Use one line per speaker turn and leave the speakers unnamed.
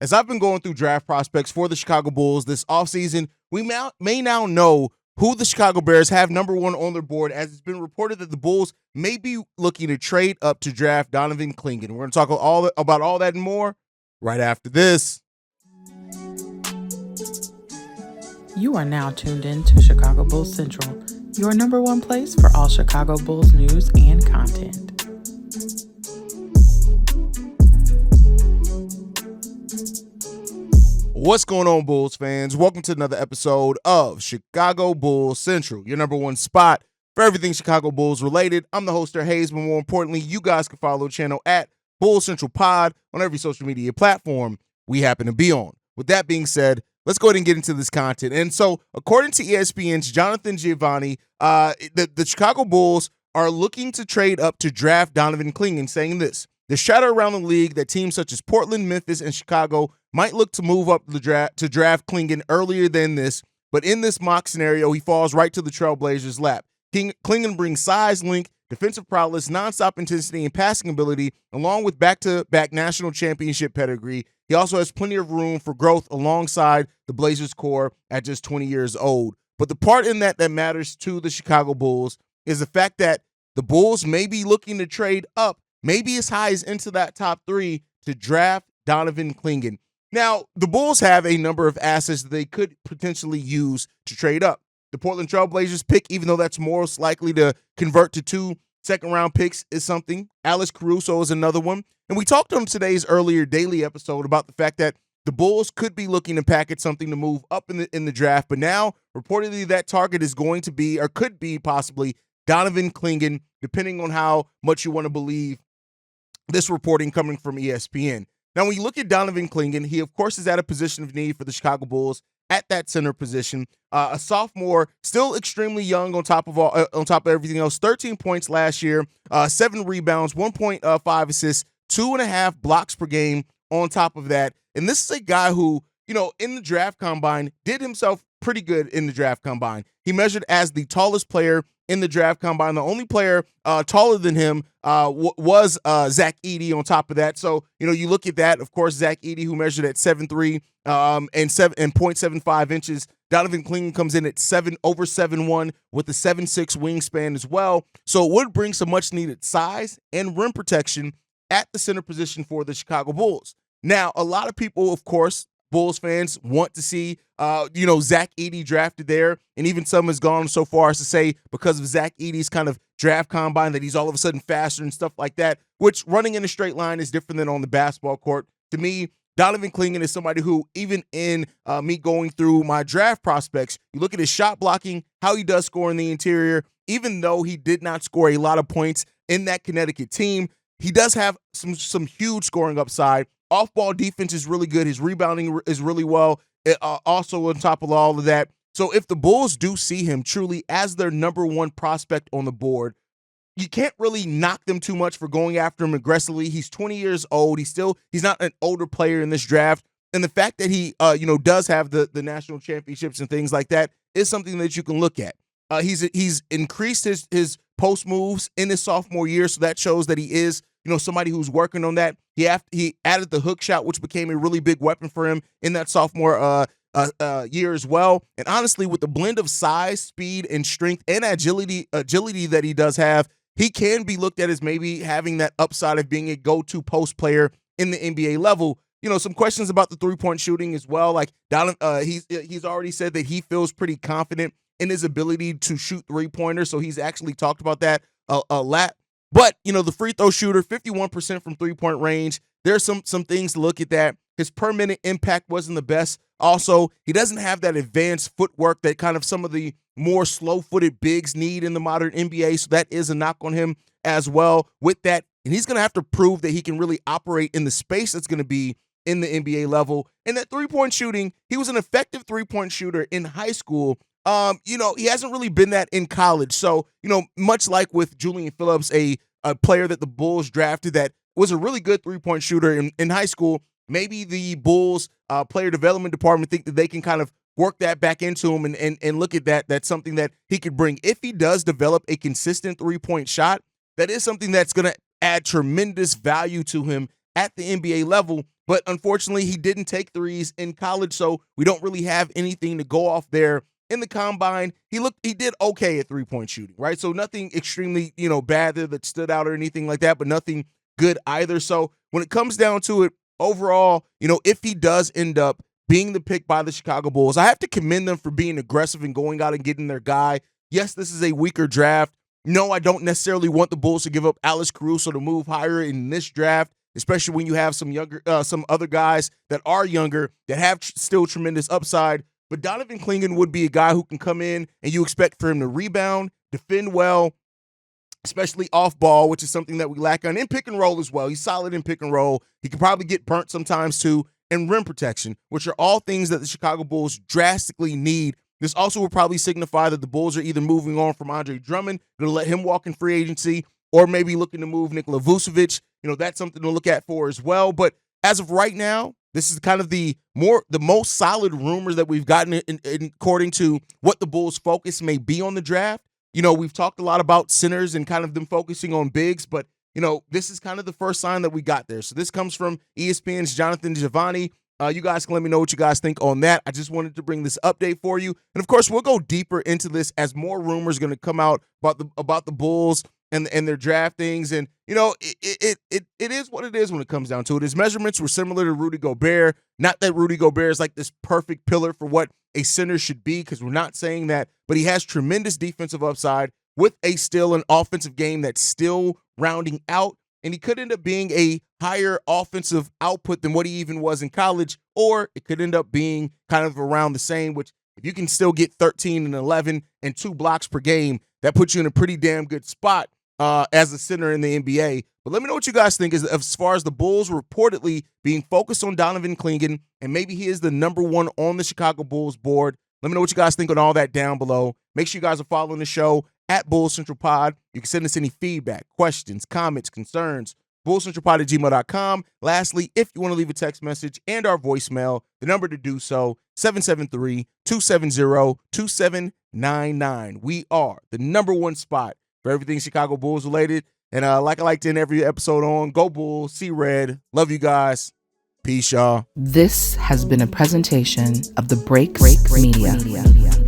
As I've been going through draft prospects for the Chicago Bulls this offseason, we may now know who the Chicago Bears have number one on their board, as it's been reported that the Bulls may be looking to trade up to draft Donovan Clingan. We're going to talk about all that and more right after this.
You are now tuned in to Chicago Bulls Central, your number one place for all Chicago Bulls news and content.
What's going on, Bulls fans? Welcome to another episode of Chicago Bulls Central, your number one spot for everything Chicago Bulls related. I'm the host, Haize, but more importantly, you guys can follow the channel at Bulls Central Pod on every social media platform we happen to be on. With that being said, let's go ahead and get into this content. And so, according to ESPN's Jonathan Giovanni, the Chicago Bulls are looking to trade up to draft Donovan Clingan, saying this: "The chatter around the league that teams such as Portland, Memphis, and Chicago might look to move up the draft to draft Clingan earlier than this, but in this mock scenario, he falls right to the Trailblazers' lap. Clingan brings size, length, defensive prowess, nonstop intensity, and passing ability, along with back-to-back national championship pedigree. He also has plenty of room for growth alongside the Blazers core at just 20 years old. But the part in that matters to the Chicago Bulls is the fact that the Bulls may be looking to trade up, maybe as high as into that top three, to draft Donovan Clingan. Now, the Bulls have a number of assets that they could potentially use to trade up. The Portland Trailblazers pick, even though that's most likely to convert to 2 second-round picks, is something. Alex Caruso is another one. And we talked on today's earlier daily episode about the fact that the Bulls could be looking to package something to move up in the draft, but now reportedly that target is going to be, or could be possibly, Donovan Clingan, depending on how much you want to believe this reporting coming from ESPN. Now, when you look at Donovan Clingan, he, of course, is at a position of need for the Chicago Bulls at that center position. A sophomore, still extremely young on top of everything else. 13 points last year, 7 rebounds, 1.5 assists, 2.5 blocks per game on top of that. And this is a guy who, in the draft combine, did himself pretty good in the draft combine. He measured as the tallest player in the draft combine. The only player taller than him was Zach Edey on top of that. So, you look at that, of course, Zach Edey, who measured at 7'3", and 0.75 inches. Donovan Clingan comes in at over 7'1", with a 7'6" wingspan as well. So it would bring some much needed size and rim protection at the center position for the Chicago Bulls. Now, a lot of people, of course, Bulls fans want to see, Zach Edey drafted there, and even some has gone so far as to say because of Zach Edey's kind of draft combine that he's all of a sudden faster and stuff like that, which running in a straight line is different than on the basketball court. To me, Donovan Clingan is somebody who, even in me going through my draft prospects, you look at his shot blocking, how he does score in the interior, even though he did not score a lot of points in that Connecticut team, he does have some huge scoring upside. Off-ball defense is really good. His rebounding is really well, also on top of all of that. So if the Bulls do see him truly as their number one prospect on the board, you can't really knock them too much for going after him aggressively. He's 20 years old. He's not an older player in this draft. And the fact that he, does have the national championships and things like that is something that you can look at. He's increased his post moves in his sophomore year, so that shows that he is, somebody who's working on that. He added the hook shot, which became a really big weapon for him in that sophomore year as well. And honestly, with the blend of size, speed, and strength and agility that he does have, he can be looked at as maybe having that upside of being a go-to post player in the NBA level. Some questions about the three-point shooting as well. Like he's already said that he feels pretty confident in his ability to shoot three-pointers, so he's actually talked about that a lot. But, the free throw shooter, 51% from three-point range. There's some things to look at that. His per-minute impact wasn't the best. Also, he doesn't have that advanced footwork that kind of some of the more slow-footed bigs need in the modern NBA, so that is a knock on him as well with that. And he's going to have to prove that he can really operate in the space that's going to be in the NBA level. And that three-point shooting, he was an effective three-point shooter in high school. He hasn't really been that in college. So, much like with Julian Phillips, a player that the Bulls drafted that was a really good three-point shooter in high school, maybe the Bulls player development department think that they can kind of work that back into him and look at that. That's something that he could bring. If he does develop a consistent three-point shot, that is something that's going to add tremendous value to him at the NBA level. but unfortunately he didn't take threes in college, so we don't really have anything to go off there. In the combine, he did okay at 3-point shooting, right? So nothing extremely, bad there that stood out or anything like that, but nothing good either. So when it comes down to it, overall, if he does end up being the pick by the Chicago Bulls, I have to commend them for being aggressive and going out and getting their guy. Yes, this is a weaker draft. No, I don't necessarily want the Bulls to give up Alex Caruso to move higher in this draft, especially when you have some other guys that are younger that have still tremendous upside. But Donovan Clingan would be a guy who can come in and you expect for him to rebound, defend well, especially off ball, which is something that we lack on, in pick and roll as well. He's solid in pick and roll. He can probably get burnt sometimes too, and rim protection, which are all things that the Chicago Bulls drastically need. This also will probably signify that the Bulls are either moving on from Andre Drummond, going to let him walk in free agency, or maybe looking to move Nikola Vucevic. That's something to look at for as well. But as of right now, this is kind of the most solid rumors that we've gotten according to what the Bulls' focus may be on the draft. We've talked a lot about centers and kind of them focusing on bigs, but this is kind of the first sign that we got there. So this comes from ESPN's Jonathan Giovanni. You guys can let me know what you guys think on that. I just wanted to bring this update for you. And of course, we'll go deeper into this as more rumors are going to come out about the Bulls and their draft things. And, it is what it is when it comes down to it. His measurements were similar to Rudy Gobert. Not that Rudy Gobert is like this perfect pillar for what a center should be, because we're not saying that, but he has tremendous defensive upside with an offensive game that's still rounding out. And he could end up being a higher offensive output than what he even was in college, or it could end up being kind of around the same, which if you can still get 13 and 11 and 2 blocks per game, that puts you in a pretty damn good spot as a center in the NBA. But let me know what you guys think as far as the Bulls reportedly being focused on Donovan Clingan, and maybe he is the number one on the Chicago Bulls board. Let me know what you guys think on all that down below. Make sure you guys are following the show at Bulls Central Pod. You can send us any feedback, questions, comments, concerns, bullcentralpod@gmail.com. Lastly, if you want to leave a text message and our voicemail, the number to do so, 773-270-2799. We are the number one spot for everything Chicago Bulls related. And like I like to end every episode on, go Bulls, see red. Love you guys. Peace, y'all.
This has been a presentation of the Break Media.